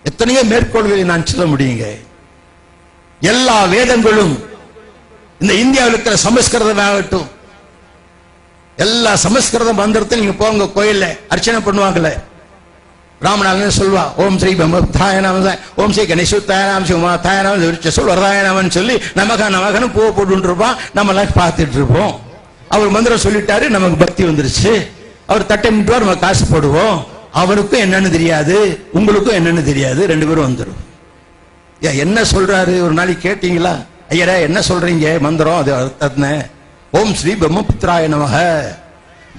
எத்தனையோ மேற்கோள்களை நான் சொல்ல முடியுங்க. எல்லா வேதங்களும் இந்த இந்தியாவில் இருக்கிற சமஸ்கிருதம் ஆகட்டும், எல்லா சமஸ்கிருத மந்திரத்தை நீங்க போங்க, கோயில்ல அர்ச்சனை பண்ணுவாங்கல்ல, ராமநாதன் சொல்வா ஓம் ஸ்ரீ பிரம்மதாய நம, ஓம் ஸ்ரீ கணேசுத்தாய நாம, சிவமாதாய நாம, சொல் வரதாய நாமன்னு சொல்லி நமகன்னு பூ போட்டு இருப்பான். நம்ம எல்லாம் பார்த்துட்டு இருப்போம். அவர் மந்திரம் சொல்லிட்டாரு, நமக்கு பக்தி வந்துருச்சு. அவர் தட்டை மிட்டுவார், நம்ம காசு போடுவோம். அவருக்கும் என்னன்னு தெரியாது, உங்களுக்கும் என்னன்னு தெரியாது, ரெண்டு பேரும் வந்துடும். என்ன சொல்றாரு ஒரு நாளைக்கு கேட்டீங்களா? ஐயரா என்ன சொல்றீங்க மந்திரம்? அது ஓம் ஸ்ரீ பிரம்மபுத்திராய நமக,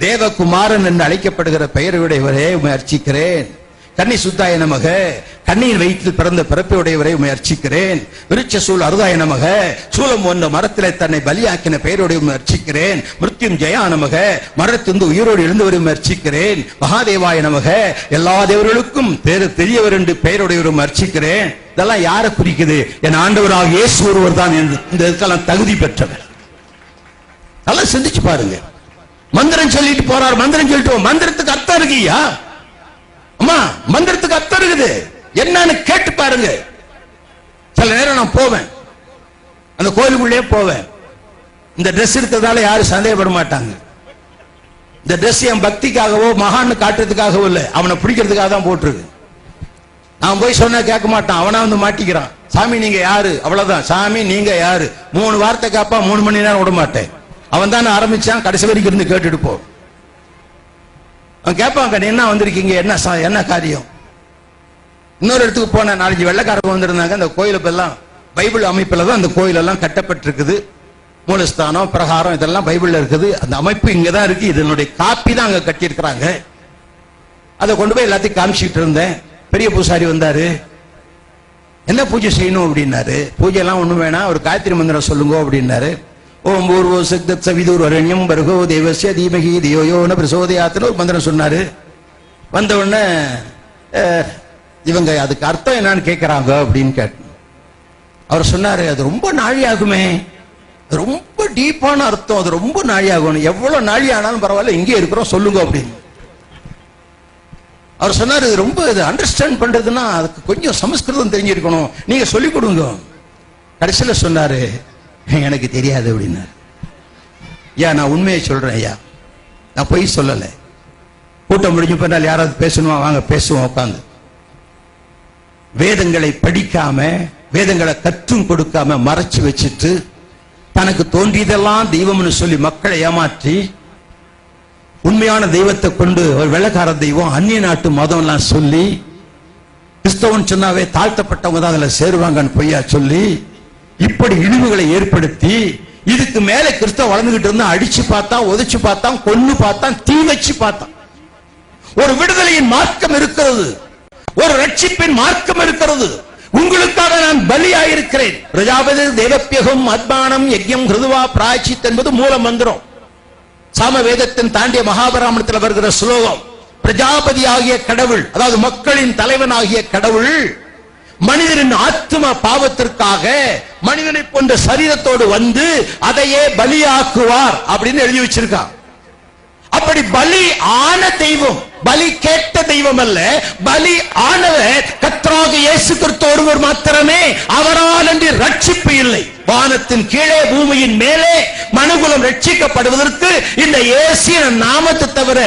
தேவகுமாரன் என்று அழைக்கப்படுகிற பெயருடையவரே உம்மை அர்ச்சிக்கிறேன். கன்னி சுத்தாய நமக, கண்ணியின் வயிற்றில் பிறந்த பிறப்பையுடையவரை உம்மை அர்ச்சிக்கிறேன். விருட்ச சூல் அருதாய நமக, சூலம் ஒன்ற மரத்திலே தன்னை பலியாக்கின பெயருடைய உம்மை அர்ச்சிக்கிறேன். மிருத்யும் ஜெயா நமக, மரத்திலிருந்து உயிரோடு எழுந்தவரை உம்மை அர்ச்சிக்கிறேன். மகாதேவாய நமக, எல்லா தேவர்களுக்கும் பெரியவர் என்று பெயருடையவரை உம்மை அர்ச்சிக்கிறேன். இதெல்லாம் யாரை குறிக்குது? என் ஆண்டவராக இயேசு ஒருவர் தான் இந்த இதற்கெல்லாம் தகுதி பெற்றவர். நல்லா சிந்திச்சு பாருங்க. மந்திரம் சொல்லிட்டு போறார், மந்திரம் சொல்லிட்டு, மந்திரத்துக்கு அர்த்தம் இருக்குயா? அம்மா மந்திரத்துக்கு அர்த்தம் இருக்குது, என்னன்னு கேட்டு பாருங்க. சில நேரம் நான் போவேன், அந்த கோயிலுக்குள்ளே போவேன். இந்த ட்ரெஸ் இருக்கிறதால யாரும் சந்தேகப்பட மாட்டாங்க. இந்த ட்ரெஸ் என் பக்திக்காகவோ மகான்னு காட்டுறதுக்காகவோ இல்லை, அவனை பிடிக்கிறதுக்காக தான் போட்டிருக்கு. நான் போய் சொன்னா கேட்க மாட்டான், அவனா வந்து மாட்டிக்கிறான். சாமி நீங்க யாரு? அவ்வளவுதான். சாமி நீங்க யாரு? 3 வார்த்தை காப்பா, 3 மணி நேரம் விட மாட்டேன். அவன் தான் ஆரம்பிச்சான், கடைசி வரைக்கும் இருந்து கேட்டுட்டு போ. அவன் கேட்பாங்க, என்ன வந்திருக்கீங்க, என்ன காரியம்? இன்னொரு இடத்துக்கு போன 4 வெள்ளைக்காரங்க வந்திருந்தாங்க. அந்த கோயிலுக்கெல்லாம் பைபிள் அமைப்புல தான் அந்த கோயில் எல்லாம் கட்டப்பட்டிருக்குது. மூலஸ்தானம், பிரகாரம் இதெல்லாம் பைபிள்ல இருக்குது. அந்த அமைப்பு இங்கதான் இருக்கு. இதனுடைய காப்பி தான் அங்க கட்டியிருக்கிறாங்க. அதை கொண்டு போய் எல்லாத்தையும் காமிச்சிட்டு இருந்தேன். பெரிய பூசாரி வந்தாரு. என்ன பூஜை செய்யணும் அப்படின்னாரு. பூஜை எல்லாம் ஒண்ணும் வேணாம், ஒரு காயத்ரி மந்திரம் சொல்லுங்க அப்படின்னாரு. ஓம் பூர்வோ சக்தத் சவிதுர் வரண்யம் பர்கோ தேவஸ்ய தீமகி தியோ யோ ந பிரசோதயாத்னு ஒரு மந்திரம் சொன்னாரு. வந்த உடனே இவங்க அதுக்கு அர்த்தம் என்னன்னு கேட்கறாங்க அப்படின்னு கேட்டேன். அவர் சொன்னாரு, அது ரொம்ப நாழியாகுமே, ரொம்ப டீப்பான அர்த்தம், அது ரொம்ப நாழியாகணும். எவ்வளவு நாழி ஆனாலும் பரவாயில்ல, இங்கே இருக்கிறோம் சொல்லுங்க அப்படின்னு. அவர் சொன்னாரு, ரொம்ப இது அண்டர்ஸ்டாண்ட் பண்றதுன்னா அதுக்கு கொஞ்சம் சமஸ்கிருதம் தெரிஞ்சிருக்கணும், நீங்க சொல்லிக் கொடுங்க. கடைசியில சொன்னாரு, எனக்கு தெரியாது அப்படின்னாரு. ஐயா நான் உண்மையை சொல்றேன் ஐயா, நான் பொய் சொல்லல. கூட்டம் முடிஞ்சு போனால் யாராவது பேசணுமா, வாங்க பேசுவோம் உட்காந்து. வேதங்களை படிக்காம, வேதங்களை கற்றும் கொடுக்காம மறைச்சு வச்சுட்டு, தனக்கு தோன்றியதெல்லாம் தெய்வம்னு சொல்லி மக்களை ஏமாற்றி, உண்மையான தெய்வத்தை கொண்டு ஒரு வெள்ளக்கார தெய்வம், அந்நிய நாட்டு மதம் எல்லாம் சொல்லி, கிறிஸ்தவன் சொன்னாவே தாழ்த்தப்பட்டவங்க தான் அதுல சேருவாங்கன்னு பொய்யா சொல்லி, இப்படி இழிவுகளை ஏற்படுத்தி, இதுக்கு மேல கிறிஸ்தவ வளர்ந்துகிட்டு இருந்தா அடிச்சு பார்த்தான், உதைச்சு பார்த்தான், கொன்னு பார்த்தான், தீ வச்சு பார்த்தான். ஒரு விடுதலையின் மார்க்கம் இருக்கிறது, ஒரு ரட்சிப்பின் மார்க்கம் இருக்கிறது. உங்களுக்காக நான் பலியாயிருக்கிறேன். பிரஜாபதி தேவப்பியகம் அத்மானம் யஜ்யம் கிருதுவா பிராயச்சித் என்பது மூல மந்திரம். சாம வேதத்தின் தாண்டிய மகாபராமணத்தில் வருகிற ஸ்லோகம். பிரஜாபதி ஆகிய கடவுள், அதாவது மக்களின் தலைவன் ஆகிய கடவுள், மனிதனின் ஆத்ம பாவத்திற்காக மனிதனை போன்ற சரீரத்தோடு வந்து அதையே பலியாக்குவார் அப்படின்னு எழுதி வச்சிருக்கான். அப்படி பலி ஆன தெய்வம், பலி கேட்ட தெய்வம் அல்ல, பலி ஆனவர் கர்த்தராகிய இயேசு கிறிஸ்து ஒருவர் மாத்திரமே. அவரால் அன்றி ரட்சிப்பு இல்லை. வானத்தின் கீழே பூமியின் மேலே மனுகுலம் ரட்சிக்கப்படுவதற்கு இந்த இயேசு நாமத்தை தவிர